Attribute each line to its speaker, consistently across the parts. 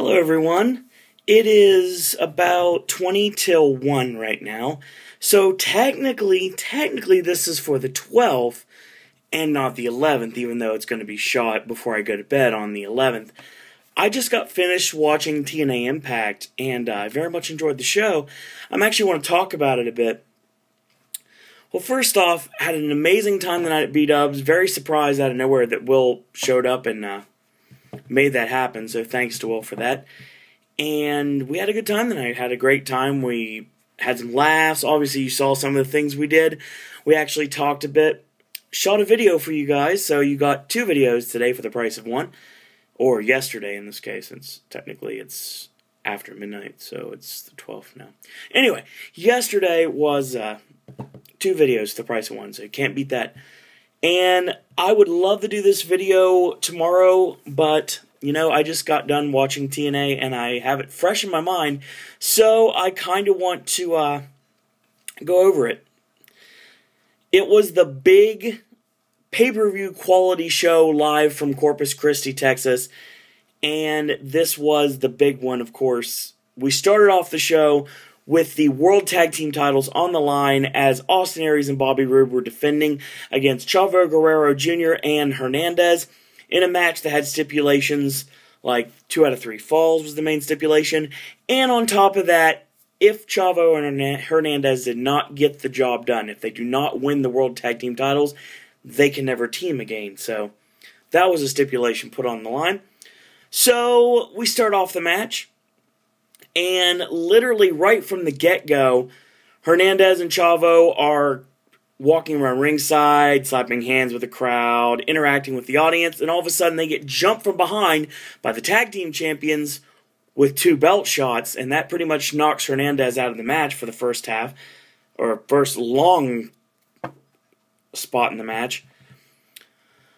Speaker 1: Hello everyone. It is about 20 till 1 right now. So technically this is for the 12th and not the 11th, even though it's going to be shot before I go to bed on the 11th. I just got finished watching TNA Impact, and I very much enjoyed the show. I actually want to talk about it a bit. Well, first off, had an amazing time tonight at B-Dubs. Very surprised out of nowhere that Will showed up and made that happen, so thanks to Will for that. And we had a good time tonight. Had a great time. We had some laughs. Obviously, you saw some of the things we did. We actually talked a bit. Shot a video for you guys, so you got 2 videos today for the price of 1. Or yesterday in this case, since technically it's after midnight, so it's the 12th now. Anyway, yesterday was 2 videos for the price of 1, so you can't beat that. And I would love to do this video tomorrow, but, you know, I just got done watching TNA, and I have it fresh in my mind, so I kind of want to go over it. It was the big pay-per-view quality show live from Corpus Christi, Texas, and this was the big one, of course. We started off the show with the World Tag Team titles on the line as Austin Aries and Bobby Roode were defending against Chavo Guerrero Jr. and Hernandez in a match that had stipulations like 2 out of 3 falls was the main stipulation, and on top of that, if Chavo and Hernandez did not get the job done, if they do not win the World Tag Team titles, they can never team again. So that was a stipulation put on the line. So we start off the match, and literally right from the get-go, Hernandez and Chavo are walking around ringside, slapping hands with the crowd, interacting with the audience, and all of a sudden they get jumped from behind by the tag team champions with 2 belt shots, and that pretty much knocks Hernandez out of the match for the first half, or first long spot in the match.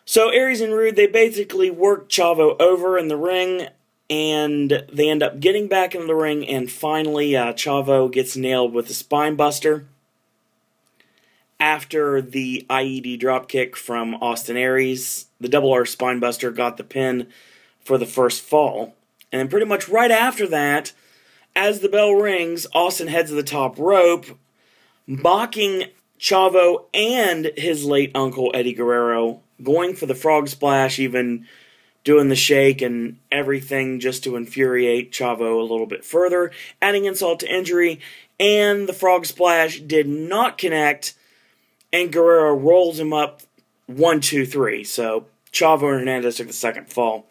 Speaker 1: So Aries and Roode, they basically work Chavo over in the ring, and they end up getting back in the ring, and finally Chavo gets nailed with a spine buster after the IED dropkick from Austin Aries. The double R spine buster got the pin for the first fall. And then pretty much right after that, as the bell rings, Austin heads to the top rope, mocking Chavo and his late uncle, Eddie Guerrero, going for the frog splash, even doing the shake and everything just to infuriate Chavo a little bit further, adding insult to injury, and the frog splash did not connect, and Guerrero rolls him up 1, 2, 3. So Chavo and Hernandez took the second fall.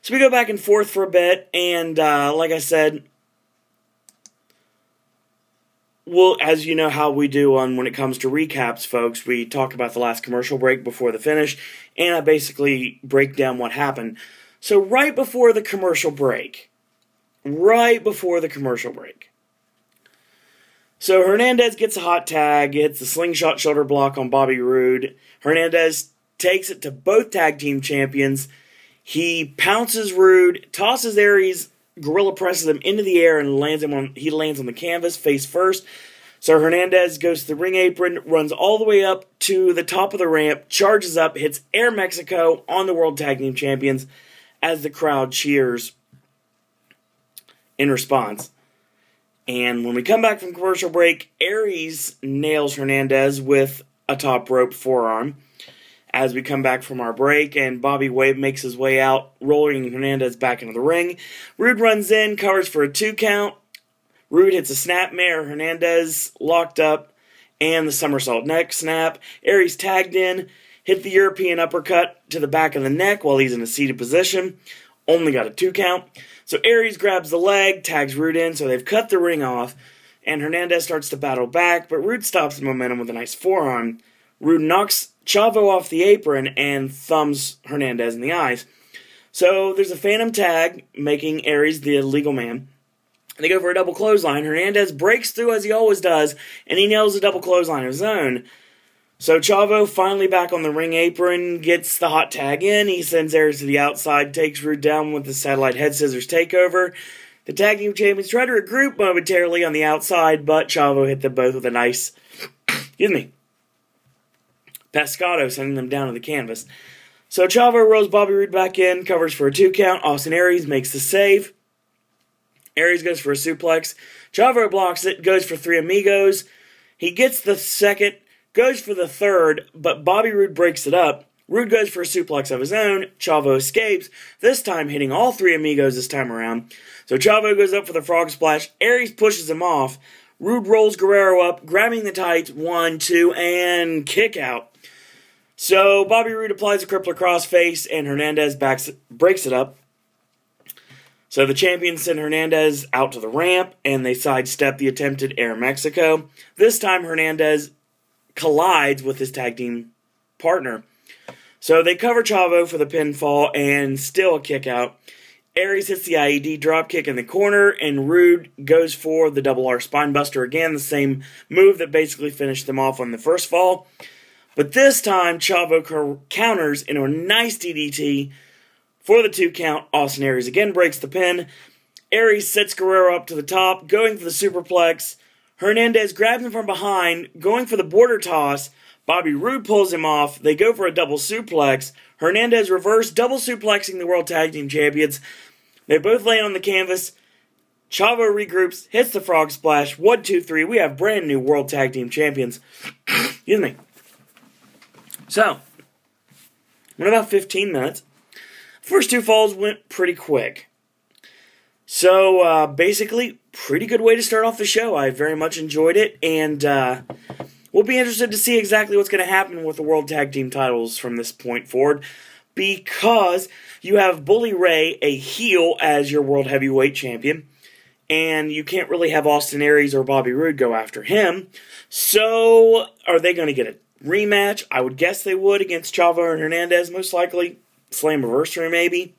Speaker 1: So we go back and forth for a bit, and like I said, well, as you know how we do when it comes to recaps, folks, we talk about the last commercial break before the finish, and I basically break down what happened. So right before the commercial break, so Hernandez gets a hot tag, hits the slingshot shoulder block on Bobby Roode. Hernandez takes it to both tag team champions. He pounces Roode, tosses Aries, gorilla presses him into the air, and he lands on the canvas face first. So Hernandez goes to the ring apron, runs all the way up to the top of the ramp, charges up, hits Air Mexico on the World Tag Team Champions as the crowd cheers in response. And when we come back from commercial break, Aries nails Hernandez with a top rope forearm as we come back from our break, and Bobby Wade makes his way out, rolling Hernandez back into the ring. Roode runs in, covers for a 2 count. Roode hits a snapmare, Hernandez locked up, and the somersault neck snap. Aries tagged in, hit the European uppercut to the back of the neck while he's in a seated position. Only got a 2 count. So Aries grabs the leg, tags Roode in, so they've cut the ring off, and Hernandez starts to battle back, but Roode stops the momentum with a nice forearm. Roode knocks Chavo off the apron and thumbs Hernandez in the eyes. So there's a phantom tag, making Aries the illegal man. They go for a double clothesline. Hernandez breaks through as he always does, and he nails a double clothesline of his own. So Chavo, finally back on the ring apron, gets the hot tag in. He sends Aries to the outside, takes Roode down with the satellite head scissors takeover. The tag team champions try to regroup momentarily on the outside, but Chavo hit them both with a nice, pescado, sending them down to the canvas. So Chavo rolls Bobby Roode back in, covers for a 2 count. Austin Aries makes the save. Aries goes for a suplex. Chavo blocks it, goes for 3 amigos. He gets the second, goes for the third, but Bobby Roode breaks it up. Roode goes for a suplex of his own. Chavo escapes, this time hitting all 3 amigos this time around. So Chavo goes up for the frog splash. Aries pushes him off. Roode rolls Guerrero up, grabbing the tights. 1, 2, and kick out. So Bobby Roode applies a crippler crossface, and Hernandez breaks it up. So the champions send Hernandez out to the ramp, and they sidestep the attempted Air Mexico. This time Hernandez collides with his tag team partner. So they cover Chavo for the pinfall, and still a kick out. Aries hits the IED dropkick in the corner, and Roode goes for the double R spinebuster again, the same move that basically finished them off on the first fall. But this time, Chavo counters into a nice DDT for the 2 count. Austin Aries again breaks the pin. Aries sets Guerrero up to the top, going for the superplex. Hernandez grabs him from behind, going for the border toss. Bobby Roode pulls him off. They go for a double suplex. Hernandez reverse double suplexing the World Tag Team Champions. They both lay on the canvas. Chavo regroups, hits the frog splash. 1, 2, 3. We have brand new World Tag Team Champions. Excuse me. So, in about 15 minutes, first 2 falls went pretty quick. So, basically, pretty good way to start off the show. I very much enjoyed it, and we'll be interested to see exactly what's going to happen with the World Tag Team titles from this point forward, because you have Bully Ray, a heel, as your World Heavyweight Champion, and you can't really have Austin Aries or Bobby Roode go after him. So, are they going to get a rematch? I would guess they would against Chavo and Hernandez, most likely. Slammiversary, maybe.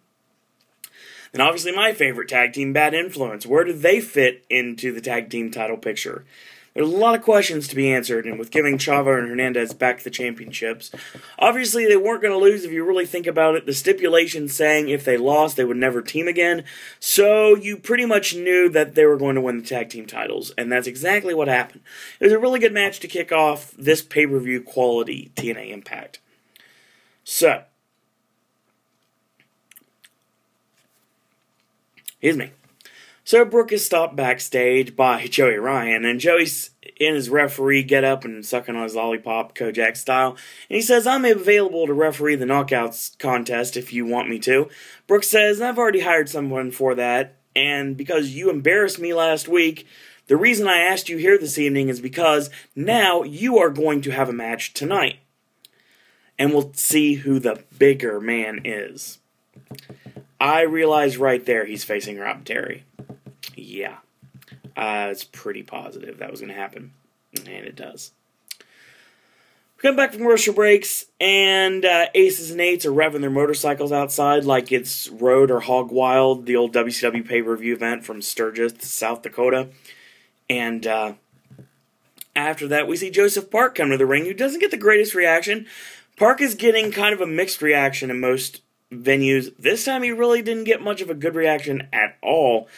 Speaker 1: Then obviously my favorite tag team, Bad Influence. Where do they fit into the tag team title picture? There's a lot of questions to be answered, and with giving Chavo and Hernandez back the championships, obviously they weren't going to lose if you really think about it. The stipulation saying if they lost, they would never team again. So you pretty much knew that they were going to win the tag team titles, and that's exactly what happened. It was a really good match to kick off this pay-per-view quality TNA Impact. So, excuse me. So Brooke is stopped backstage by Joey Ryan, and Joey's in his referee get-up and sucking on his lollipop, Kojak style, and he says, "I'm available to referee the Knockouts contest if you want me to." Brooke says, "I've already hired someone for that, and because you embarrassed me last week, the reason I asked you here this evening is because now you are going to have a match tonight, and we'll see who the bigger man is." I realized right there he's facing Rob Terry. Yeah, it's pretty positive that was going to happen, and it does. We come back from commercial breaks, and Aces and Eights are revving their motorcycles outside like it's Road or Hog Wild, the old WCW pay-per-view event from Sturgis, South Dakota. And after that, we see Joseph Park come to the ring, who doesn't get the greatest reaction. Park is getting kind of a mixed reaction in most venues. This time he really didn't get much of a good reaction at all.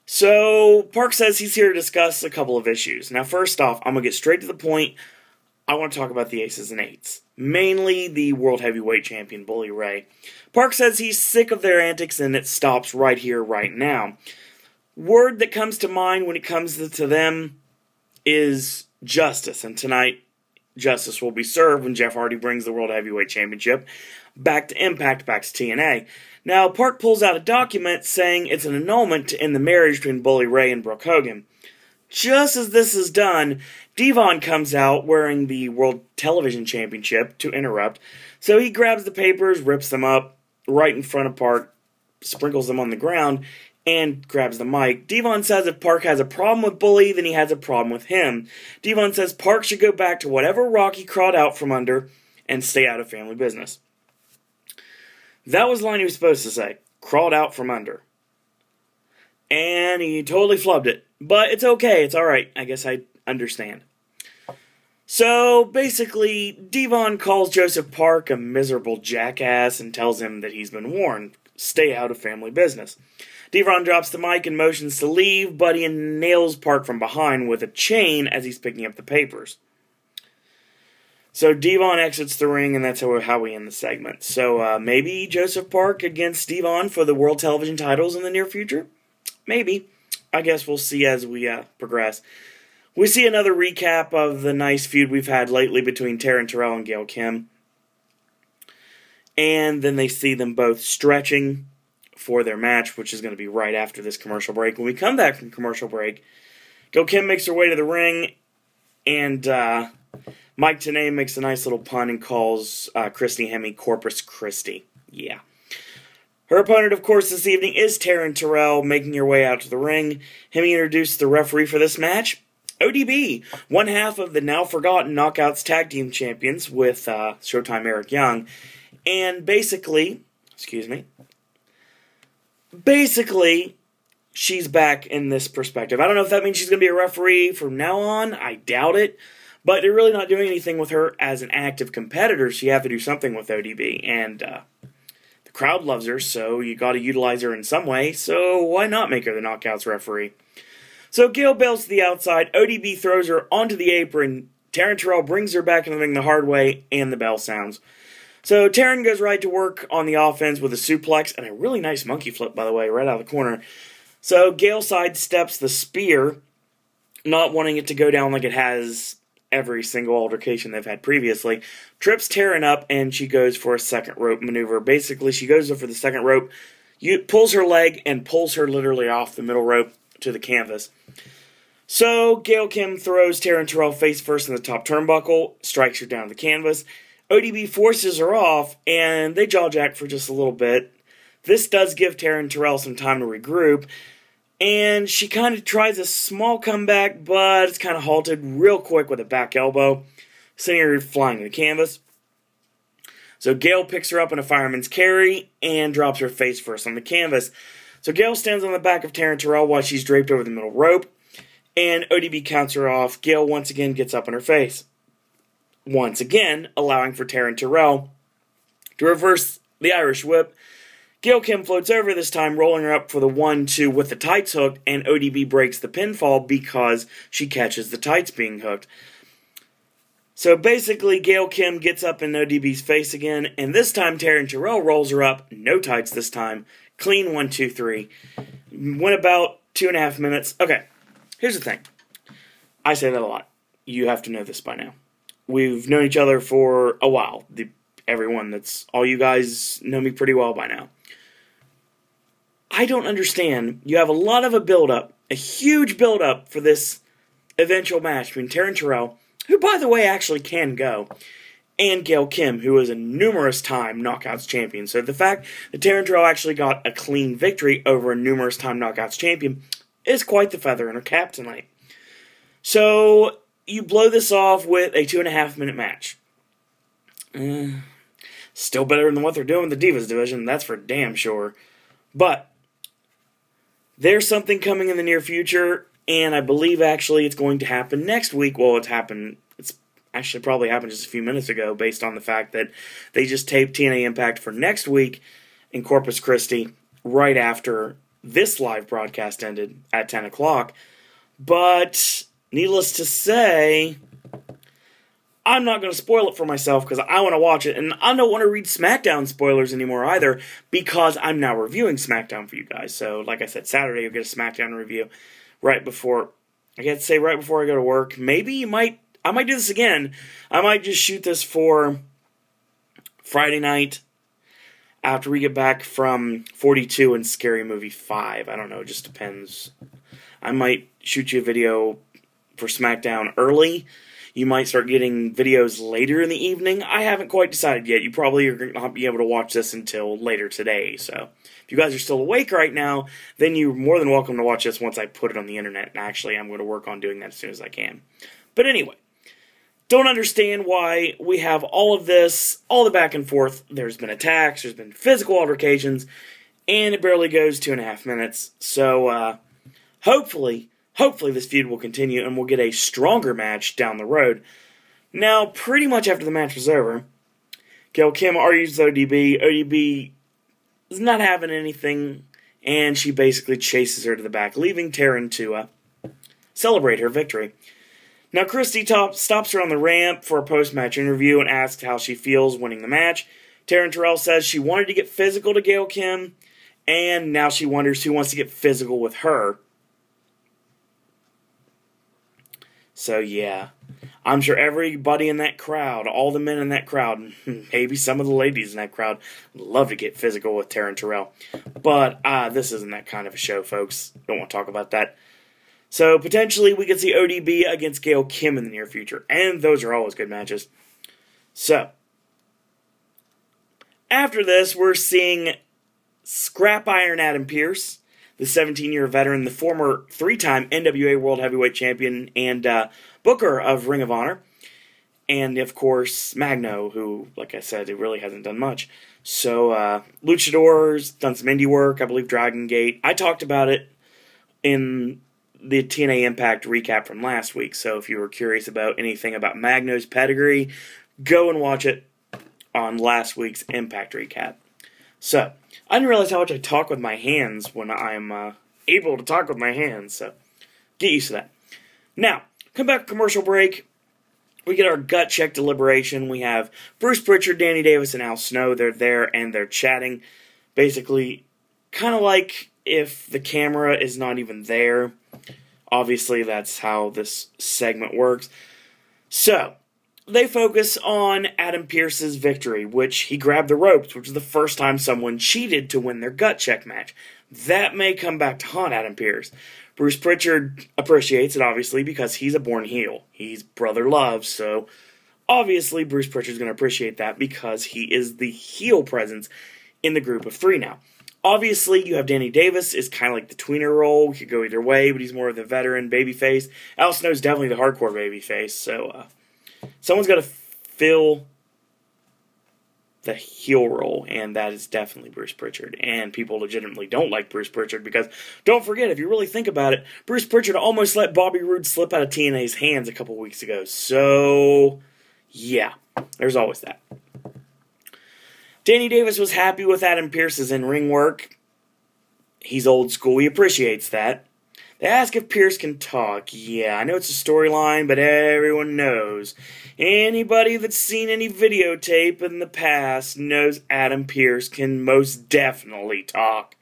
Speaker 1: So, Park says he's here to discuss a couple of issues. Now, first off, I'm going to get straight to the point. I want to talk about the Aces and Eights. Mainly the World Heavyweight Champion, Bully Ray. Park says he's sick of their antics and it stops right here, right now. Word that comes to mind when it comes to them is justice. And tonight, justice will be served when Jeff Hardy brings the World Heavyweight Championship back to Impact, back to TNA. Now, Park pulls out a document saying it's an annulment to end the marriage between Bully Ray and Brooke Hogan. Just as this is done, Devon comes out wearing the World Television Championship to interrupt, so he grabs the papers, rips them up right in front of Park, sprinkles them on the ground, and grabs the mic. Devon says if Park has a problem with Bully, then he has a problem with him. Devon says Park should go back to whatever rock he crawled out from under and stay out of family business. That was the line he was supposed to say. Crawled out from under. And he totally flubbed it. But it's okay. It's alright. I guess I understand. So, basically, Devon calls Joseph Park a miserable jackass and tells him that he's been warned. Stay out of family business. Devon drops the mic and motions to leave, but he nails Park from behind with a chain as he's picking up the papers. So Devon exits the ring, and that's how we end the segment. So maybe Joseph Park against Devon for the World Television titles in the near future? Maybe. I guess we'll see as we progress. We see another recap of the nice feud we've had lately between Taryn Terrell and Gail Kim. And then they see them both stretching for their match, which is going to be right after this commercial break. When we come back from commercial break, Gail Kim makes her way to the ring, and Mike TNA makes a nice little pun and calls Christy Hemme Corpus Christi. Yeah. Her opponent, of course, this evening is Taryn Terrell, making her way out to the ring. Hemme introduced the referee for this match, ODB, one half of the now-forgotten Knockouts Tag Team Champions with Showtime Eric Young. And basically, she's back in this perspective. I don't know if that means she's going to be a referee from now on. I doubt it. But they're really not doing anything with her as an active competitor, so you have to do something with ODB. And the crowd loves her, so you got to utilize her in some way. So why not make her the Knockouts referee? So Gail bails to the outside. ODB throws her onto the apron. Taryn Terrell brings her back in the ring the hard way, and the bell sounds. So Taryn goes right to work on the offense with a suplex and a really nice monkey flip, by the way, right out of the corner. So Gail sidesteps the spear, not wanting it to go down like it has every single altercation they've had previously. Trips Taryn up, and she goes for a second rope maneuver. Basically, she goes for the second rope, pulls her leg, and pulls her literally off the middle rope to the canvas. So Gail Kim throws Taryn Terrell face first in the top turnbuckle, strikes her down the canvas. ODB forces her off, and they jaw-jack for just a little bit. This does give Taryn Terrell some time to regroup, and she kind of tries a small comeback, but it's kind of halted real quick with a back elbow, sending her flying to the canvas. So Gail picks her up in a fireman's carry and drops her face first on the canvas. So Gail stands on the back of Taryn Terrell while she's draped over the middle rope, and ODB counts her off. Gail once again gets up in her face, once again allowing for Taryn Terrell to reverse the Irish whip. Gail Kim floats over this time, rolling her up for the 1-2 with the tights hooked, and ODB breaks the pinfall because she catches the tights being hooked. So basically, Gail Kim gets up in ODB's face again, and this time Taryn Terrell rolls her up, no tights this time, clean 1-2-3. Went about 2.5 minutes. Okay, here's the thing. I say that a lot. You have to know this by now. We've known each other for a while. All you guys know me pretty well by now. I don't understand. You have a lot of a build-up, a huge build-up for this eventual match between Taryn Terrell, who, by the way, actually can go, and Gail Kim, who is a numerous-time Knockouts champion. So the fact that Taryn Terrell actually got a clean victory over a numerous-time Knockouts champion is quite the feather in her cap tonight. So you blow this off with a 2.5-minute match. Still better than what they're doing with the Divas division, that's for damn sure. But there's something coming in the near future, and I believe actually it's going to happen next week. Well, it's actually probably happened just a few minutes ago based on the fact that they just taped TNA Impact for next week in Corpus Christi right after this live broadcast ended at 10 o'clock. But needless to say, I'm not going to spoil it for myself because I want to watch it, and I don't want to read SmackDown spoilers anymore either because I'm now reviewing SmackDown for you guys. So, like I said, Saturday you'll get a SmackDown review right before I go to work. I might do this again. I might just shoot this for Friday night after we get back from 42 and Scary Movie 5. I don't know, it just depends. I might shoot you a video for SmackDown early. You might start getting videos later in the evening. I haven't quite decided yet. You probably are not be able to watch this until later today. So if you guys are still awake right now, then you're more than welcome to watch this once I put it on the internet. And actually, I'm going to work on doing that as soon as I can. But anyway, don't understand why we have all of this, all the back and forth. There's been attacks, there's been physical altercations, and it barely goes 2.5 minutes. So hopefully this feud will continue and we'll get a stronger match down the road. Now, pretty much after the match was over, Gail Kim argues with ODB. ODB is not having anything, and she basically chases her to the back, leaving Taryn to celebrate her victory. Now, Christy stops her on the ramp for a post-match interview and asks how she feels winning the match. Taryn Terrell says she wanted to get physical to Gail Kim, and now she wonders who wants to get physical with her. So, yeah. I'm sure everybody in that crowd, all the men in that crowd, maybe some of the ladies in that crowd, would love to get physical with Taryn Terrell. But this isn't that kind of a show, folks. Don't want to talk about that. So, potentially, we could see ODB against Gail Kim in the near future. And those are always good matches. So, after this, we're seeing Scrap Iron Adam Pearce, the 17-year veteran, the former 3-time NWA World Heavyweight Champion, and Booker of Ring of Honor. And, of course, Magno, who, like I said, it really hasn't done much. So, Luchador's done some indie work, I believe Dragon Gate. I talked about it in the TNA Impact recap from last week. So, if you were curious about anything about Magno's pedigree, go and watch it on last week's Impact recap. So, I didn't realize how much I talk with my hands when I'm able to talk with my hands, so get used to that. Now, come back commercial break. We get our gut check deliberation. We have Bruce Pritchard, Danny Davis, and Al Snow. They're there and they're chatting. Basically, kind of like if the camera is not even there. Obviously, that's how this segment works. So, they focus on Adam Pearce's victory, which he grabbed the ropes, which is the first time someone cheated to win their gut check match. That may come back to haunt Adam Pearce. Bruce Pritchard appreciates it, obviously, because he's a born heel. He's Brother Love, so obviously Bruce Pritchard's going to appreciate that because he is the heel presence in the group of three now. Obviously, you have Danny Davis is kind of like the tweener role. We could go either way, but he's more of the veteran babyface. Al Snow's definitely the hardcore babyface, so someone's got to fill the heel role, and that is definitely Bruce Pritchard. And people legitimately don't like Bruce Pritchard because, don't forget, if you really think about it, Bruce Pritchard almost let Bobby Roode slip out of TNA's hands a couple weeks ago. So, yeah, there's always that. Danny Davis was happy with Adam Pearce's in-ring work. He's old school. He appreciates that. They ask if Pearce can talk. Yeah, I know it's a storyline, but everyone knows. Anybody that's seen any videotape in the past knows Adam Pearce can most definitely talk.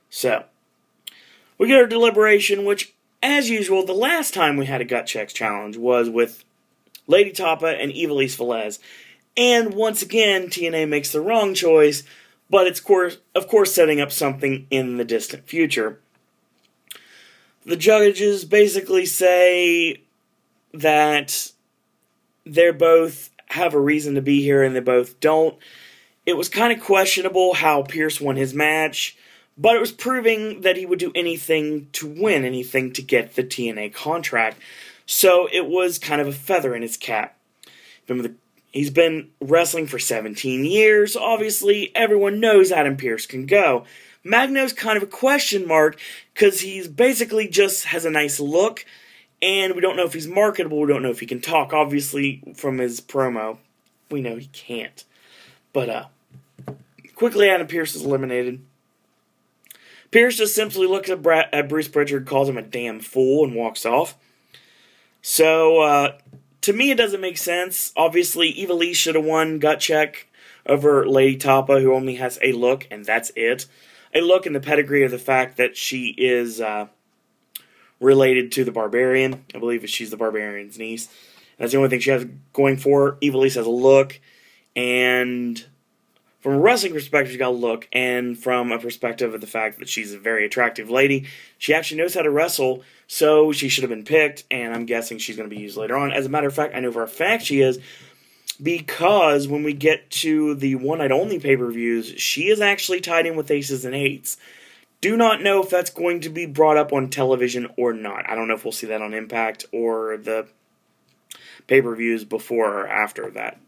Speaker 1: So, we get our deliberation, which, as usual, the last time we had a Gut Checks challenge was with Lady Tapa and Ivelisse Velez. And once again, TNA makes the wrong choice, but it's of course setting up something in the distant future. The judges basically say that they both have a reason to be here and they both don't. It was kind of questionable how Pearce won his match, but it was proving that he would do anything to win, anything to get the TNA contract. So it was kind of a feather in his cap. He's been wrestling for 17 years. Obviously, everyone knows Adam Pearce can go. Magno's kind of a question mark because he's basically just has a nice look, and we don't know if he's marketable. We don't know if he can talk. Obviously, from his promo, we know he can't. But quickly, Adam Pearce is eliminated. Pearce just simply looks at Bruce Pritchard, calls him a damn fool, and walks off. So, to me, it doesn't make sense. Obviously, Ivelisse should have won Gut Check over Lady Tapa, who only has a look, and that's it. A look in the pedigree of the fact that she is related to the Barbarian. I believe she's the Barbarian's niece. That's the only thing she has going for her. Ivelisse has a look, and from a wrestling perspective, she's got a look, and from a perspective of the fact that she's a very attractive lady, she actually knows how to wrestle, so she should have been picked, and I'm guessing she's going to be used later on. As a matter of fact, I know for a fact she is, because when we get to the One Night Only pay-per-views, she is actually tied in with Aces and Eights. Do not know if that's going to be brought up on television or not. I don't know if we'll see that on Impact or the pay-per-views before or after that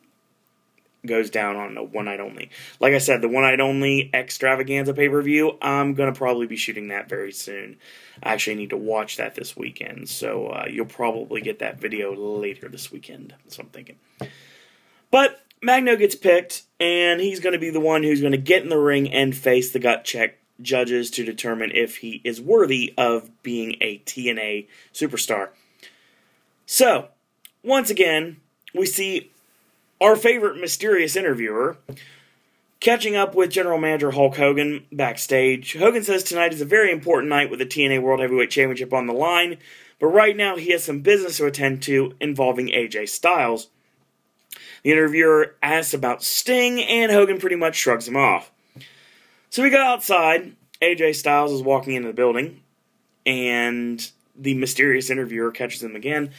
Speaker 1: goes down on the One Night Only. Like I said, the One Night Only Extravaganza pay-per-view, I'm going to probably be shooting that very soon. I actually need to watch that this weekend, so you'll probably get that video later this weekend. That's what I'm thinking. But Magno gets picked, and he's going to be the one who's going to get in the ring and face the Gut Check judges to determine if he is worthy of being a TNA superstar. So, once again, we see our favorite mysterious interviewer catching up with General Manager Hulk Hogan backstage. Hogan says tonight is a very important night with the TNA World Heavyweight Championship on the line, but right now he has some business to attend to involving AJ Styles. The interviewer asks about Sting, and Hogan pretty much shrugs him off. So we go outside. AJ Styles is walking into the building, and the mysterious interviewer catches him again,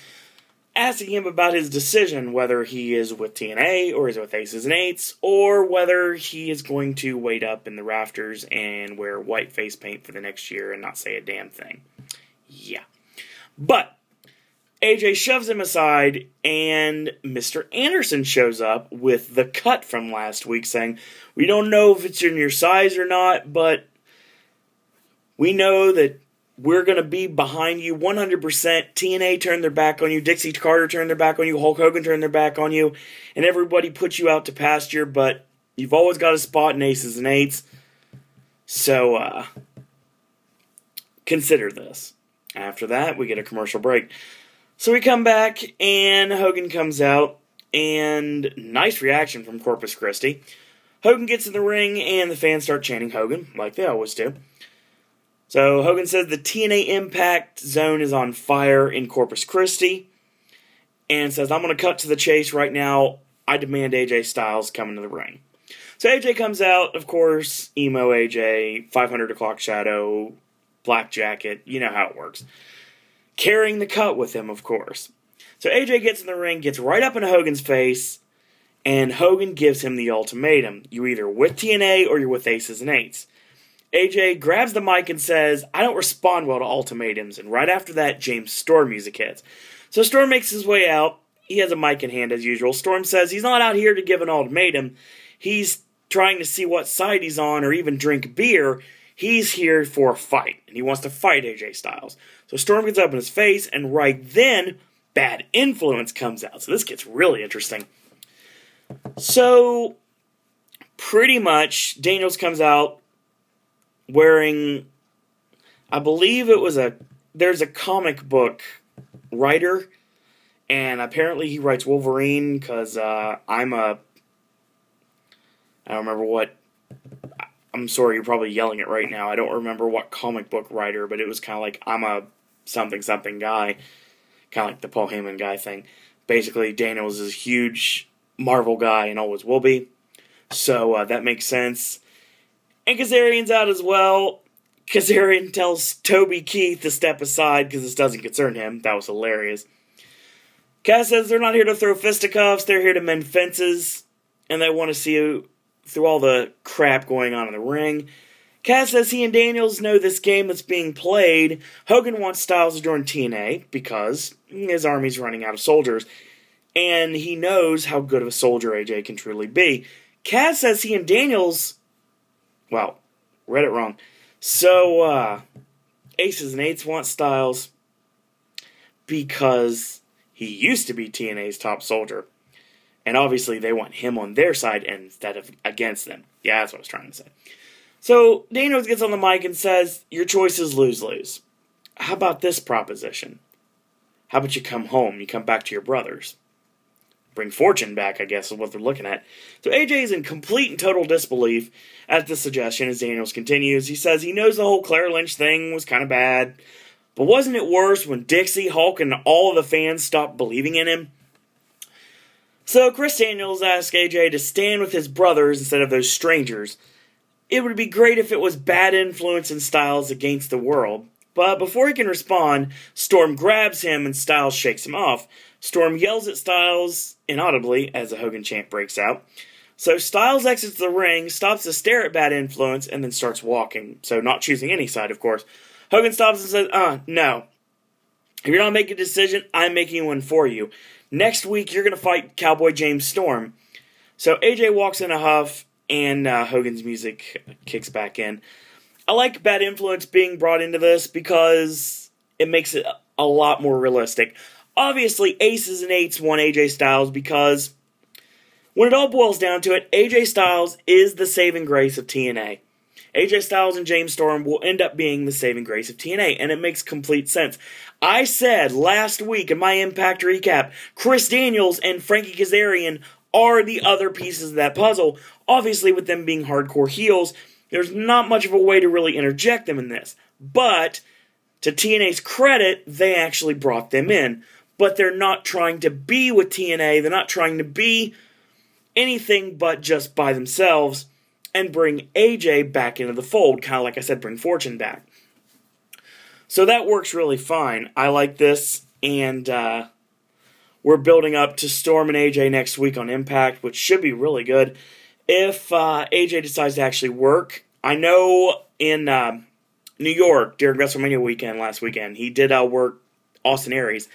Speaker 1: asking him about his decision, whether he is with TNA, or is with Aces and Eights, or whether he is going to wait up in the rafters and wear white face paint for the next year and not say a damn thing. Yeah. But AJ shoves him aside, and Mr. Anderson shows up with the cut from last week, saying, we don't know if it's in your size or not, but we know that we're going to be behind you 100%. TNA turned their back on you. Dixie Carter turned their back on you. Hulk Hogan turned their back on you. And everybody put you out to pasture, but you've always got a spot in Aces and Eights. So, consider this. After that, we get a commercial break. So we come back, and Hogan comes out, and nice reaction from Corpus Christi. Hogan gets in the ring, and the fans start chanting Hogan, like they always do. So Hogan says the TNA Impact Zone is on fire in Corpus Christi, and says, I'm going to cut to the chase right now. I demand AJ Styles come into the ring. So AJ comes out, of course, emo AJ, 500 o'clock shadow, black jacket, you know how it works. Carrying the cut with him, of course. So AJ gets in the ring, gets right up into Hogan's face, and Hogan gives him the ultimatum. You're either with TNA or you're with Aces and Eights. AJ grabs the mic and says, I don't respond well to ultimatums. And right after that, James Storm music hits. So Storm makes his way out. He has a mic in hand as usual. Storm says he's not out here to give an ultimatum. He's trying to see what side he's on or even drink beer. He's here for a fight. And he wants to fight AJ Styles. So Storm gets up in his face, and right then, Bad Influence comes out. So this gets really interesting. So, pretty much, Daniels comes out wearing, I believe it was there's a comic book writer, and apparently he writes Wolverine, because I don't remember what, I'm sorry, you're probably yelling it right now, I don't remember what comic book writer, but it was kind of like, I'm a something guy, kind of like the Paul Heyman guy thing. Basically, Daniels is a huge Marvel guy and always will be, so that makes sense. And Kazarian's out as well. Kazarian tells Toby Keith to step aside because this doesn't concern him. That was hilarious. Kaz says they're not here to throw fisticuffs. They're here to mend fences. And they want to see you through all the crap going on in the ring. Kaz says he and Daniels know this game that's being played. Hogan wants Styles to join TNA because his army's running out of soldiers. And he knows how good of a soldier AJ can truly be. Kaz says he and Daniels... Well, read it wrong. So, Aces and Eights want Styles because he used to be TNA's top soldier. And obviously they want him on their side instead of against them. Yeah, that's what I was trying to say. So, Daniels gets on the mic and says, your choice is lose-lose. How about this proposition? How about you come home, you come back to your brothers? Bring fortune back, I guess, is what they're looking at. So AJ is in complete and total disbelief at the suggestion as Daniels continues. He says he knows the whole Claire Lynch thing was kind of bad, but wasn't it worse when Dixie, Hulk, and all of the fans stopped believing in him? So Chris Daniels asks AJ to stand with his brothers instead of those strangers. It would be great if it was Bad Influence and Styles against the world. But before he can respond, Storm grabs him and Styles shakes him off. Storm yells at Styles inaudibly as a Hogan chant breaks out. So Styles exits the ring, stops to stare at Bad Influence, and then starts walking. So not choosing any side, of course. Hogan stops and says, no. If you're not making a decision, I'm making one for you. Next week, you're going to fight Cowboy James Storm. So AJ walks in a huff, and Hogan's music kicks back in. I like Bad Influence being brought into this because it makes it a lot more realistic. Obviously, Aces and Eights want AJ Styles because when it all boils down to it, AJ Styles is the saving grace of TNA. AJ Styles and James Storm will end up being the saving grace of TNA, and it makes complete sense. I said last week in my Impact recap, Chris Daniels and Frankie Kazarian are the other pieces of that puzzle. Obviously, with them being hardcore heels, there's not much of a way to really interject them in this. But, to TNA's credit, they actually brought them in. But they're not trying to be with TNA. They're not trying to be anything but just by themselves and bring AJ back into the fold. Kind of like I said, bring Fortune back. So that works really fine. I like this, and we're building up to Storm and AJ next week on Impact, which should be really good. If AJ decides to actually work, I know in New York, during WrestleMania weekend last weekend, he did work Austin Aries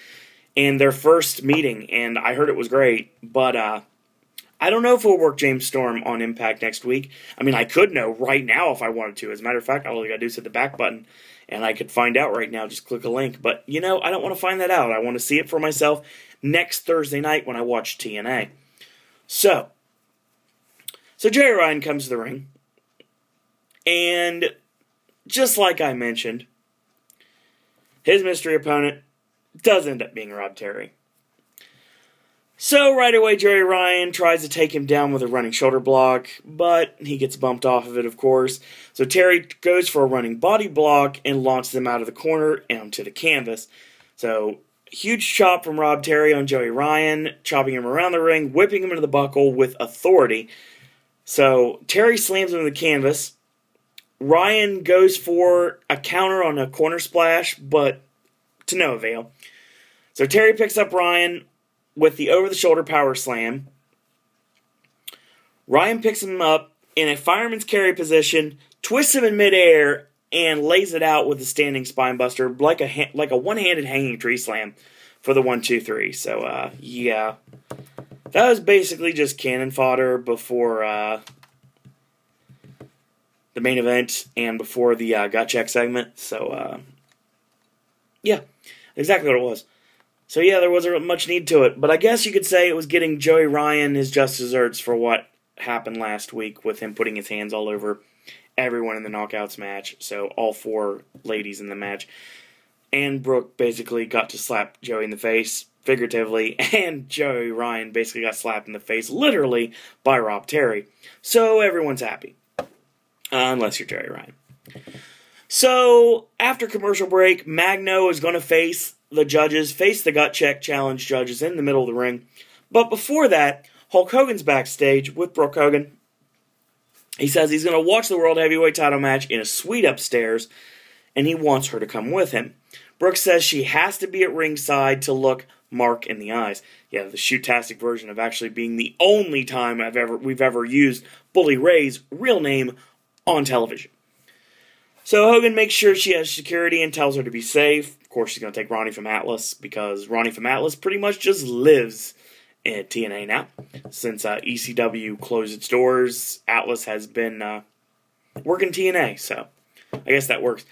Speaker 1: in their first meeting, and I heard it was great, but I don't know if we'll work James Storm on Impact next week. I mean, I could know right now if I wanted to. As a matter of fact, all I got to do is hit the back button, and I could find out right now. Just click a link. But, I don't want to find that out. I want to see it for myself next Thursday night when I watch TNA. So Jay Ryan comes to the ring, and just like I mentioned, his mystery opponent does end up being Rob Terry. So right away, Jerry Ryan tries to take him down with a running shoulder block, but he gets bumped off of it, of course. So Terry goes for a running body block and launches him out of the corner and onto the canvas. So huge chop from Rob Terry on Joey Ryan, chopping him around the ring, whipping him into the buckle with authority. So Terry slams him to the canvas. Ryan goes for a counter on a corner splash, but to no avail. So Terry picks up Ryan with the over-the-shoulder power slam. Ryan picks him up in a fireman's carry position, twists him in midair, and lays it out with a standing spine buster, like a one-handed hanging tree slam for the 1-2-3. So, yeah. That was basically just cannon fodder before the main event and before the gut check segment. So, yeah, exactly what it was. So yeah, there wasn't much need to it, but I guess you could say it was getting Joey Ryan his just desserts for what happened last week with him putting his hands all over everyone in the Knockouts match, so all 4 ladies in the match. And Brooke basically got to slap Joey in the face, figuratively, and Joey Ryan basically got slapped in the face, literally, by Rob Terry. So everyone's happy. Unless you're Joey Ryan. So, after commercial break, Magno is going to face the gut check challenge judges in the middle of the ring. But before that, Hulk Hogan's backstage with Brooke Hogan. He says he's going to watch the World Heavyweight title match in a suite upstairs, and he wants her to come with him. Brooke says she has to be at ringside to look Mark in the eyes. Yeah, the shoot-tastic version of actually being the only time we've ever used Bully Ray's real name on television. So Hogan makes sure she has security and tells her to be safe. Of course, she's going to take Ronnie from Atlas, because Ronnie from Atlas pretty much just lives at TNA now. Since ECW closed its doors, Atlas has been working TNA, so I guess that works.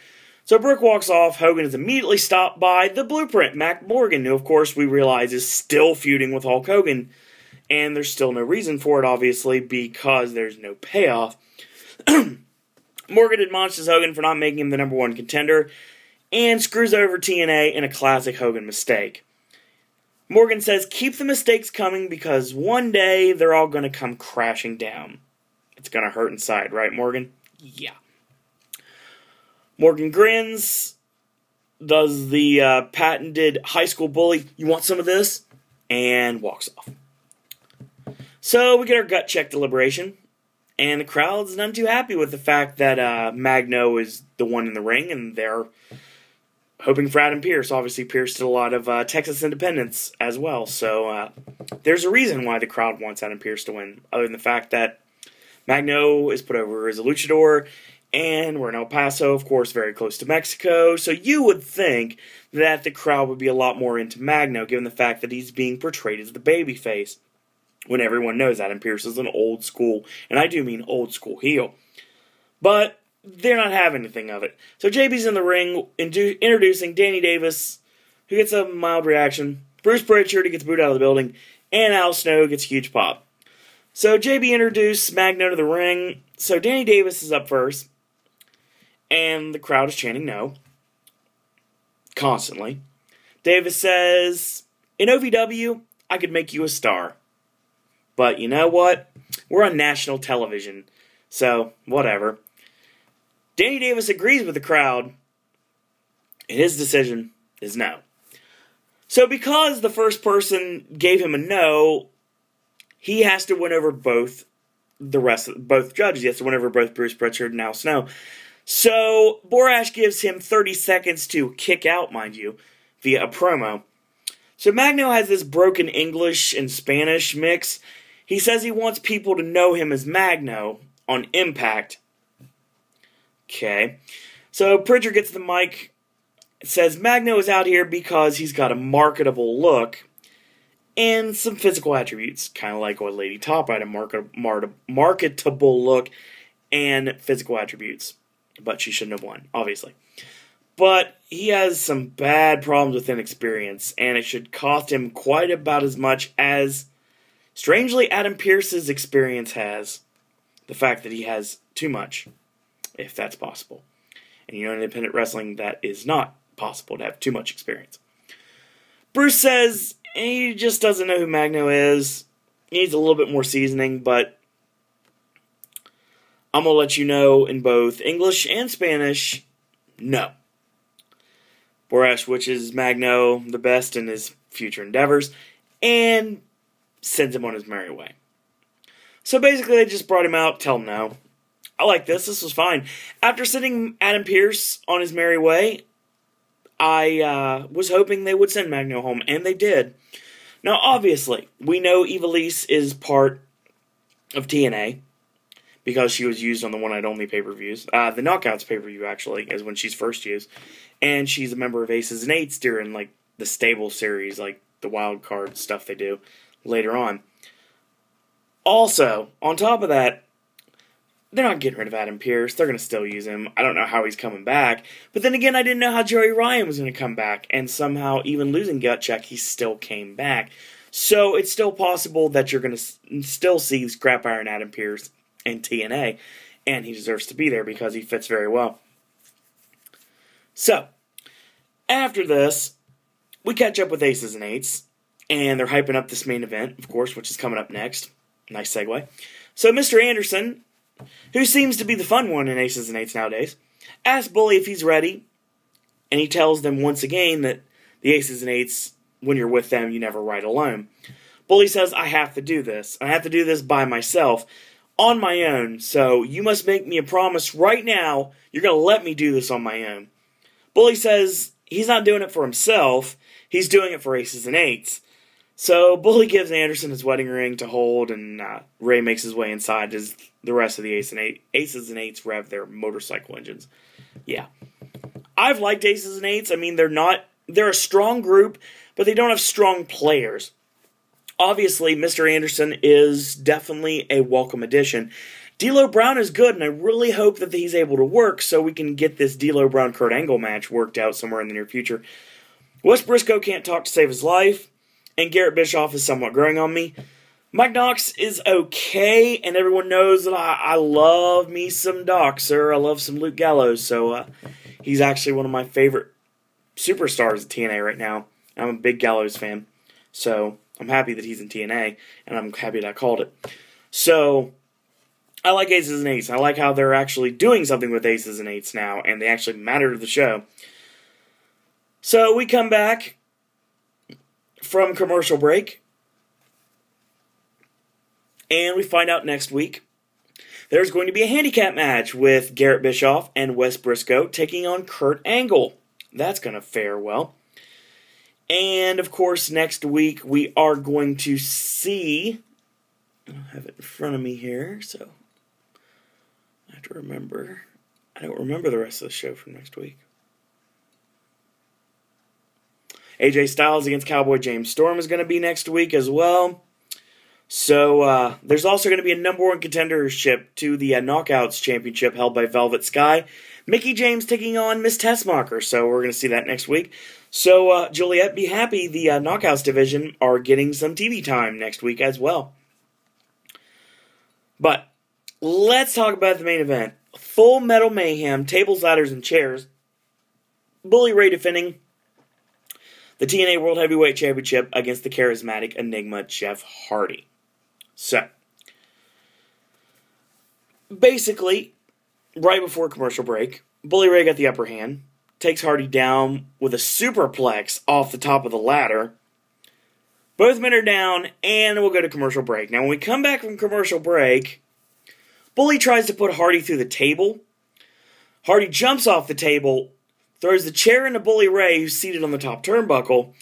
Speaker 1: So Brooke walks off. Hogan is immediately stopped by the Blueprint, Mac Morgan, who, of course, we realize is still feuding with Hulk Hogan. And there's still no reason for it, obviously, because there's no payoff. Morgan admonishes Hogan for not making him the #1 contender, and screws over TNA in a classic Hogan mistake. Morgan says, keep the mistakes coming, because one day they're all going to come crashing down. It's going to hurt inside, right, Morgan? Yeah. Morgan grins, does the patented high school bully, you want some of this? And walks off. So we get our gut check deliberation. And the crowd's none too happy with the fact that Magno is the one in the ring, and they're hoping for Adam Pearce. Obviously, Pearce did a lot of Texas independence as well, so there's a reason why the crowd wants Adam Pearce to win, other than the fact that Magno is put over as a luchador, and we're in El Paso, of course, very close to Mexico, so you would think that the crowd would be a lot more into Magno, given the fact that he's being portrayed as the babyface, when everyone knows Adam Pearce is an old school, and I do mean old school heel. But they're not having anything of it. So JB's in the ring introducing Danny Davis, who gets a mild reaction. Bruce Pritchard, who gets booed out of the building. And Al Snow gets a huge pop. So JB introduced Magno to the ring. So Danny Davis is up first. And the crowd is chanting no. Constantly. Davis says, in OVW, I could make you a star. But you know what? We're on national television. So, whatever. Danny Davis agrees with the crowd. And his decision is no. So because the first person gave him a no, he has to win over both judges. He has to win over both Bruce Pritchard and Al Snow. So Borash gives him 30 seconds to kick out, mind you, via a promo. So Magno has this broken English and Spanish mix. He says he wants people to know him as Magno on Impact. Okay. So Pritchard gets the mic. It says Magno is out here because he's got a marketable look and some physical attributes, kind of like what Lady Top had, a marketable look and physical attributes. But she shouldn't have won, obviously. But he has some bad problems with inexperience, and it should cost him quite about as much as, strangely, Adam Pearce's experience has. The fact that he has too much, if that's possible. And in independent wrestling, that is not possible to have too much experience. Bruce says he just doesn't know who Magno is. He needs a little bit more seasoning, but I'm going to let you know in both English and Spanish, no. Borash wishes Magno the best in his future endeavors and sends him on his merry way. So basically, they just brought him out, tell him no. I like this. This was fine. After sending Adam Pearce on his merry way, I was hoping they would send Magno home, and they did. Now, obviously, we know Ivelisse is part of TNA because she was used on the One Night Only pay-per-views. The Knockouts pay-per-view, actually, is when she's first used. And she's a member of Aces and Eights during, like, the stable series, like the wild card stuff they do later on. Also, on top of that, they're not getting rid of Adam Pearce. They're going to still use him. I don't know how he's coming back. But then again, I didn't know how Joey Ryan was going to come back. And somehow, even losing Gut Check, he still came back. So it's still possible that you're going to still see Scrap Iron Adam Pearce in TNA. And he deserves to be there because he fits very well. So, after this, we catch up with Aces and Eights. And they're hyping up this main event, of course, which is coming up next. Nice segue. So Mr. Anderson, who seems to be the fun one in Aces and Eights nowadays, asks Bully if he's ready, and he tells them once again that the Aces and Eights, when you're with them, you never ride alone. Bully says, I have to do this. I have to do this by myself, on my own, so you must make me a promise right now you're going to let me do this on my own. Bully says he's not doing it for himself, he's doing it for Aces and Eights. So Bully gives Anderson his wedding ring to hold, and Ray makes his way inside as the rest of the Aces and Eights rev their motorcycle engines. Yeah. I've liked Aces and Eights. I mean, they're a strong group, but they don't have strong players. Obviously, Mr. Anderson is definitely a welcome addition. D'Lo Brown is good, and I really hope that he's able to work so we can get this D'Lo Brown-Kurt Angle match worked out somewhere in the near future. Wes Briscoe can't talk to save his life, and Garrett Bischoff is somewhat growing on me. Mike Knox is okay, and everyone knows that I love me some Doc, sir. I love some Luke Gallows, so he's actually one of my favorite superstars at TNA right now. I'm a big Gallows fan, so I'm happy that he's in TNA, and I'm happy that I called it. So, I like Aces and Eights. I like how they're actually doing something with Aces and Eights now, and they actually matter to the show. So, we come back from commercial break, and we find out next week there's going to be a handicap match with Garrett Bischoff and Wes Briscoe taking on Kurt Angle. That's going to fare well. And, of course, next week we are going to see, I don't have it in front of me here, so I have to remember. I don't remember the rest of the show from next week. AJ Styles against Cowboy James Storm is going to be next week as well. So, there's also going to be a number one contendership to the Knockouts Championship held by Velvet Sky. Mickie James taking on Miss Tessmacher, so we're going to see that next week. So, Juliet, be happy the Knockouts division are getting some TV time next week as well. But, let's talk about the main event. Full Metal Mayhem, tables, ladders, and chairs. Bully Ray defending the TNA World Heavyweight Championship against the charismatic Enigma Jeff Hardy. So, basically, right before commercial break, Bully Ray got the upper hand, takes Hardy down with a superplex off the top of the ladder. Both men are down, and we'll go to commercial break. Now, when we come back from commercial break, Bully tries to put Hardy through the table. Hardy jumps off the table, throws the chair into Bully Ray, who's seated on the top turnbuckle.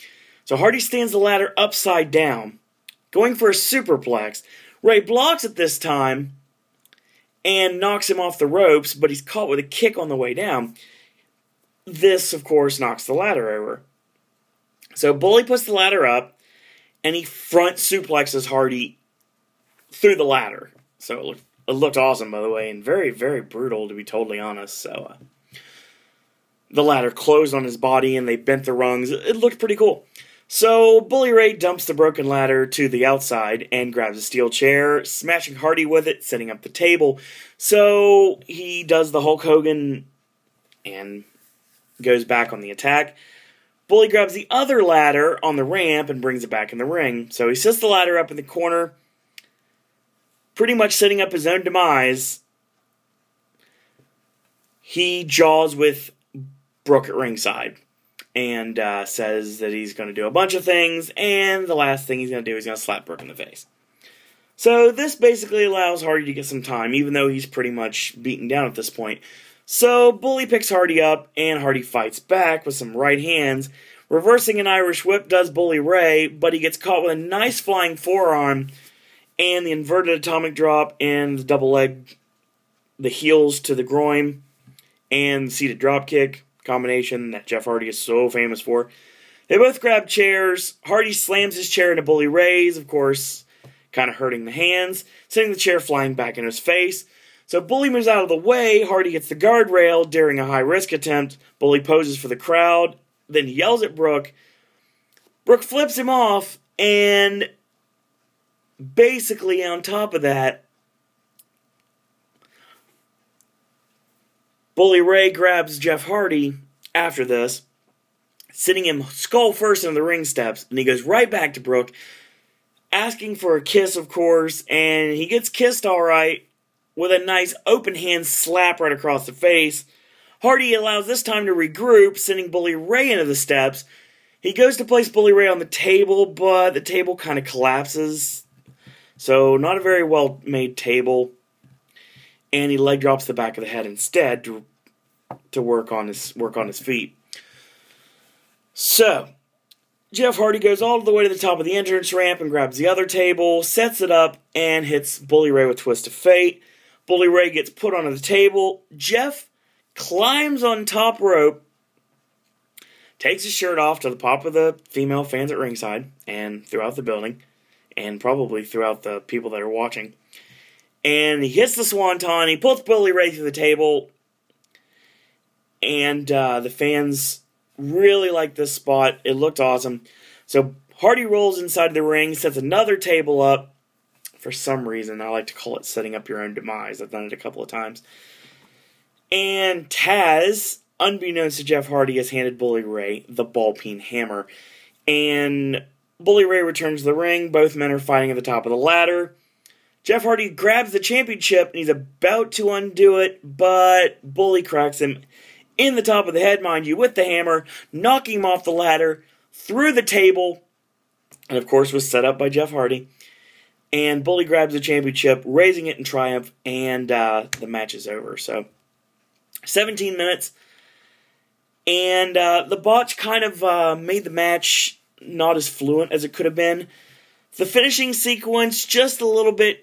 Speaker 1: So Hardy stands the ladder upside down, going for a superplex. Ray blocks it this time and knocks him off the ropes, but he's caught with a kick on the way down. This, of course, knocks the ladder over. So Bully puts the ladder up, and he front suplexes Hardy through the ladder. So it looked awesome, by the way, and very, very brutal, to be totally honest. So the ladder closed on his body, and they bent the rungs. It looked pretty cool. So Bully Ray dumps the broken ladder to the outside and grabs a steel chair, smashing Hardy with it, setting up the table. So he does the Hulk Hogan and goes back on the attack. Bully grabs the other ladder on the ramp and brings it back in the ring. So he sets the ladder up in the corner, pretty much setting up his own demise. He jaws with Brooke at ringside and says that he's going to do a bunch of things, and the last thing he's going to do is going to slap Brooke in the face. So this basically allows Hardy to get some time, even though he's pretty much beaten down at this point. So Bully picks Hardy up, and Hardy fights back with some right hands. Reversing an Irish whip does Bully Ray, but he gets caught with a nice flying forearm, and the inverted atomic drop, and the double leg, the heels to the groin, and the seated drop kick combination that Jeff Hardy is so famous for. They both grab chairs. Hardy slams his chair into Bully Ray's, of course, kind of hurting the hands, sending the chair flying back in his face. So Bully moves out of the way. Hardy hits the guardrail during a high-risk attempt. Bully poses for the crowd, then yells at Brooke. Brooke flips him off, and basically on top of that, Bully Ray grabs Jeff Hardy after this, sending him skull first into the ring steps, and he goes right back to Brooke, asking for a kiss, of course, and he gets kissed all right with a nice open hand slap right across the face. Hardy allows this time to regroup, sending Bully Ray into the steps. He goes to place Bully Ray on the table, but the table kind of collapses. So not a very well-made table. And he leg drops the back of the head instead to work on his feet. So Jeff Hardy goes all the way to the top of the entrance ramp and grabs the other table, sets it up, and hits Bully Ray with Twist of Fate. Bully Ray gets put onto the table. Jeff climbs on top rope, takes his shirt off to the pop of the female fans at ringside and throughout the building, and probably throughout the people that are watching. And he hits the swanton. He pulls Bully Ray through the table. And the fans really like this spot. It looked awesome. So Hardy rolls inside the ring, sets another table up. For some reason, I like to call it setting up your own demise. I've done it a couple of times. And Taz, unbeknownst to Jeff Hardy, has handed Bully Ray the ball-peen hammer. And Bully Ray returns to the ring. Both men are fighting at the top of the ladder. Jeff Hardy grabs the championship, and he's about to undo it, but Bully cracks him in the top of the head, mind you, with the hammer, knocking him off the ladder, through the table, and of course was set up by Jeff Hardy. And Bully grabs the championship, raising it in triumph, and the match is over. So, 17 minutes, and the botch kind of made the match not as fluent as it could have been. The finishing sequence, just a little bit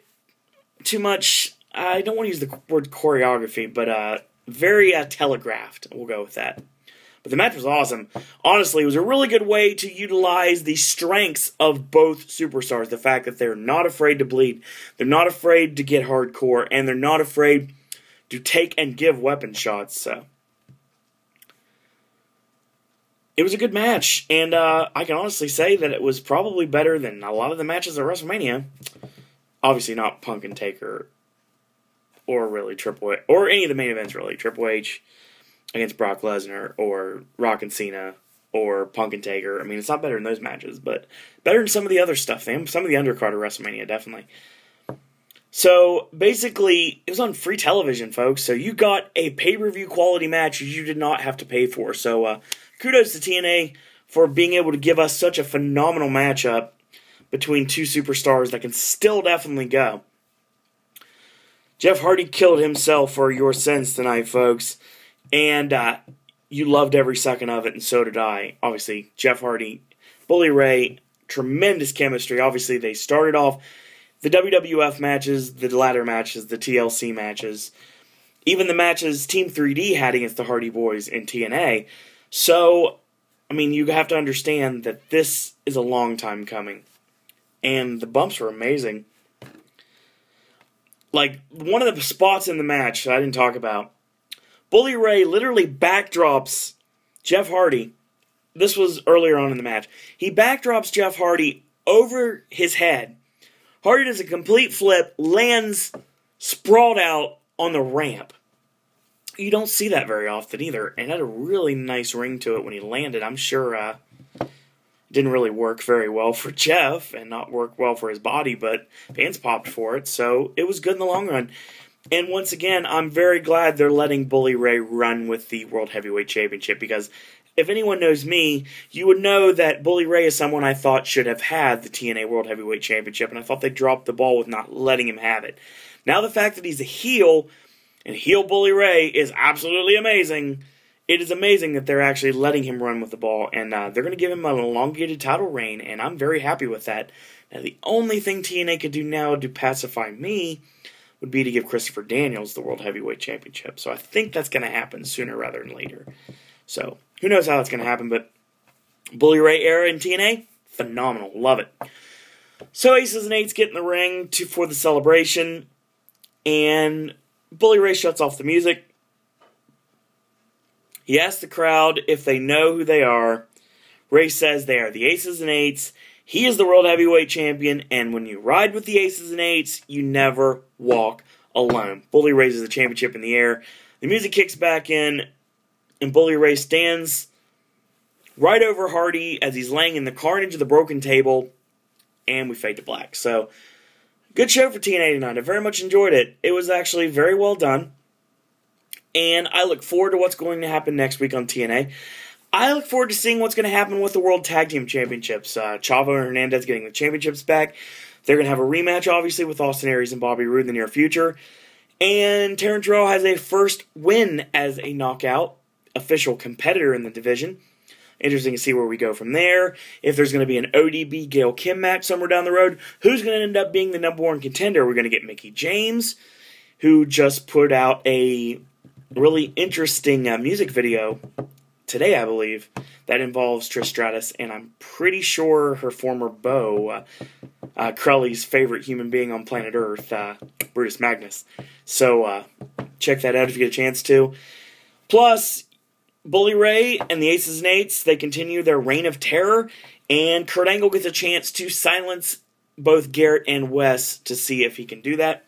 Speaker 1: too much, I don't want to use the word choreography, but very telegraphed. We'll go with that. But the match was awesome. Honestly, it was a really good way to utilize the strengths of both superstars. The fact that they're not afraid to bleed, they're not afraid to get hardcore, and they're not afraid to take and give weapon shots. So it was a good match, and I can honestly say that it was probably better than a lot of the matches at WrestleMania. Obviously not Punk and Taker or really Triple H, or any of the main events really. Triple H against Brock Lesnar, or Rock and Cena, or Punk and Taker. I mean, it's not better than those matches, but better than some of the other stuff. Some of the undercard of WrestleMania, definitely. So, basically, it was on free television, folks, so you got a pay-per-view quality match you did not have to pay for. So, kudos to TNA for being able to give us such a phenomenal matchup between two superstars that can still definitely go. Jeff Hardy killed himself for your sins tonight, folks. And you loved every second of it, and so did I. Obviously, Jeff Hardy, Bully Ray, tremendous chemistry. Obviously, they started off the WWF matches, the ladder matches, the TLC matches, even the matches Team 3D had against the Hardy Boys in TNA. So, I mean, you have to understand that this is a long time coming. And the bumps were amazing. Like, one of the spots in the match that I didn't talk about, Bully Ray literally backdrops Jeff Hardy. This was earlier on in the match. He backdrops Jeff Hardy over his head. Hardy does a complete flip, lands sprawled out on the ramp. You don't see that very often either, and had a really nice ring to it when he landed. I'm sure it didn't really work very well for Jeff, and not work well for his body, but fans popped for it, so it was good in the long run. And once again, I'm very glad they're letting Bully Ray run with the World Heavyweight Championship, because if anyone knows me, you would know that Bully Ray is someone I thought should have had the TNA World Heavyweight Championship, and I thought they dropped the ball with not letting him have it. Now the fact that he's a heel, and heel Bully Ray is absolutely amazing. It is amazing that they're actually letting him run with the ball, and they're going to give him an elongated title reign, and I'm very happy with that. Now the only thing TNA could do now to pacify me would be to give Christopher Daniels the World Heavyweight Championship. So I think that's going to happen sooner rather than later. So who knows how that's going to happen, but Bully Ray era in TNA, phenomenal. Love it. So Aces and Eights get in the ring for the celebration, and Bully Ray shuts off the music. He asks the crowd if they know who they are. Ray says they are the Aces and Eights. He is the World Heavyweight Champion, and when you ride with the Aces and Eights, you never walk alone. Bully raises the championship in the air. The music kicks back in, and Bully Ray stands right over Hardy as he's laying in the carnage of the broken table, and we fade to black. So, good show for TNA tonight. I very much enjoyed it. It was actually very well done, and I look forward to what's going to happen next week on TNA. I look forward to seeing what's going to happen with the World Tag Team Championships. Chavo and Hernandez getting the championships back. They're going to have a rematch, obviously, with Austin Aries and Bobby Roode in the near future. And Terrence Rowe has a first win as a knockout official competitor in the division. Interesting to see where we go from there. If there's going to be an ODB Gail Kim match somewhere down the road, who's going to end up being the number one contender? We're going to get Mickie James, who just put out a really interesting music video today, I believe, that involves Trish Stratus, and I'm pretty sure her former beau, Crowley's favorite human being on planet Earth, Brutus Magnus. So, check that out if you get a chance to. Plus, Bully Ray and the Aces and Eights, they continue their reign of terror, and Kurt Angle gets a chance to silence both Garrett and Wes to see if he can do that.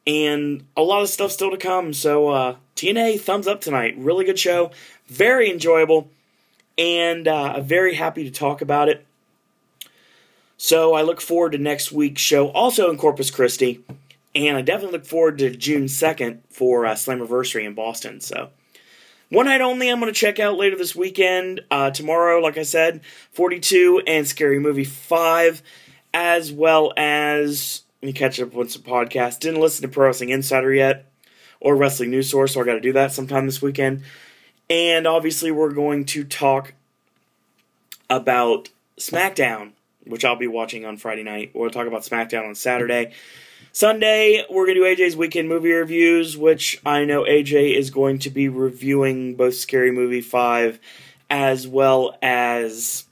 Speaker 1: And a lot of stuff still to come, so TNA, thumbs up tonight. Really good show, very enjoyable, and I'm very happy to talk about it. So I look forward to next week's show, also in Corpus Christi, and I definitely look forward to June 2nd for Slammiversary in Boston. So one night only I'm going to check out later this weekend. Tomorrow, like I said, 42 and Scary Movie 5, as well as, let me catch up with some podcasts. Didn't listen to Pro Wrestling Insider yet, or Wrestling News Source, so I got to do that sometime this weekend. And obviously we're going to talk about SmackDown, which I'll be watching on Friday night. We'll talk about SmackDown on Saturday. Sunday, we're going to do AJ's Weekend Movie Reviews, which I know AJ is going to be reviewing both Scary Movie 5 as well as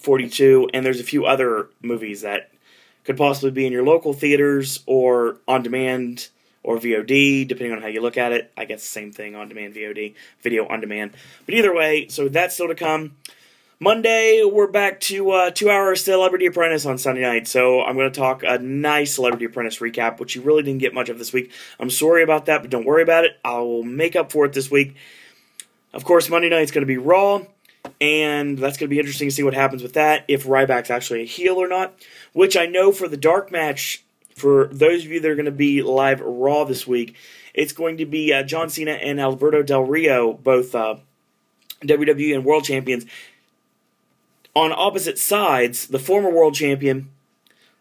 Speaker 1: 42. And there's a few other movies that could possibly be in your local theaters or on demand or VOD, depending on how you look at it. I guess the same thing, on demand, VOD, video on demand. But either way, so that's still to come. Monday, we're back to 2-hour Celebrity Apprentice on Sunday night, so I'm going to talk a nice Celebrity Apprentice recap, which you really didn't get much of this week. I'm sorry about that, but don't worry about it. I will make up for it this week. Of course, Monday night's going to be Raw, and that's going to be interesting to see what happens with that, if Ryback's actually a heel or not, which I know for the dark match, for those of you that are going to be live Raw this week, it's going to be John Cena and Alberto Del Rio, both WWE and World Champions, on opposite sides, the former World Champion,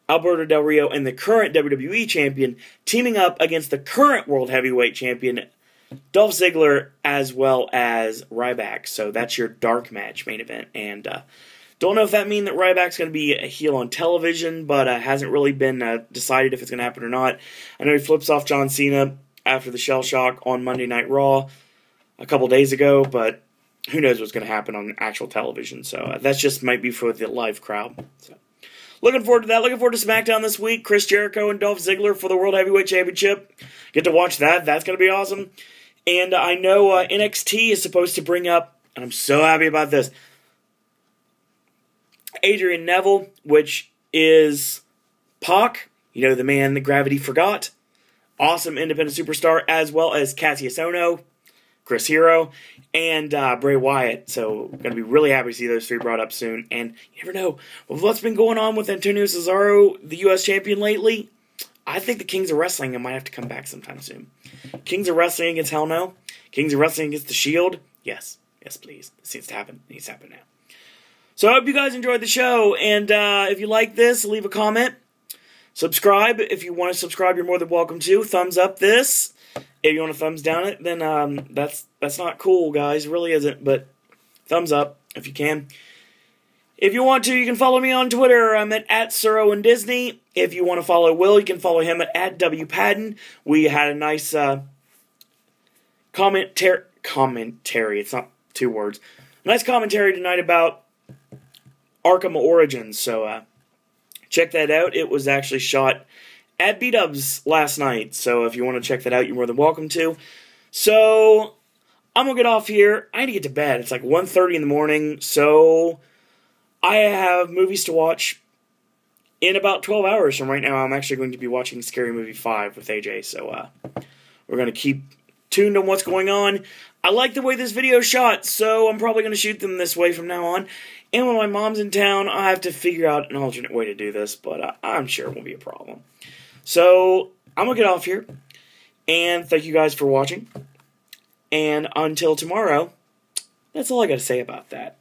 Speaker 1: Alberto Del Rio, and the current WWE Champion, teaming up against the current World Heavyweight Champion, Dolph Ziggler, as well as Ryback. So that's your dark match main event. And don't know if that means that Ryback's going to be a heel on television, but hasn't really been decided if it's going to happen or not. I know he flips off John Cena after the Shell Shock on Monday Night Raw a couple days ago, but who knows what's going to happen on actual television. So that just might be for the live crowd. So looking forward to that. Looking forward to SmackDown this week. Chris Jericho and Dolph Ziggler for the World Heavyweight Championship. Get to watch that. That's going to be awesome. And I know NXT is supposed to bring up, and I'm so happy about this, Adrian Neville, which is Pac, you know, the man that gravity forgot. Awesome independent superstar, as well as Cassius Ohno, Chris Hero, and Bray Wyatt. So, going to be really happy to see those three brought up soon. And you never know, with what's been going on with Antonio Cesaro, the U.S. champion lately, I think the Kings of Wrestling might have to come back sometime soon. Kings of Wrestling against Hell No. Kings of Wrestling against The Shield. Yes. Yes, please. This needs to happen. It needs to happen now. So, I hope you guys enjoyed the show. And if you like this, leave a comment. Subscribe. If you want to subscribe, you're more than welcome to. Thumbs up this. If you want to thumbs down it, then that's not cool, guys. It really isn't, but thumbs up if you can. If you want to, you can follow me on Twitter. I'm at SirOwenDisney. If you want to follow Will, you can follow him at WPadden. We had a nice commentary. It's not 2 words. A nice commentary tonight about Arkham Origins. So check that out. It was actually shot at B-Dubs last night, so if you want to check that out, you're more than welcome to. So, I'm going to get off here. I need to get to bed. It's like 1:30 in the morning, so I have movies to watch in about 12 hours from right now. I'm actually going to be watching Scary Movie 5 with AJ, so we're going to keep tuned on what's going on. I like the way this video is shot, so I'm probably going to shoot them this way from now on. And when my mom's in town, I have to figure out an alternate way to do this, but I'm sure it won't be a problem. So, I'm going to get off here, and thank you guys for watching, and until tomorrow, that's all I got to say about that.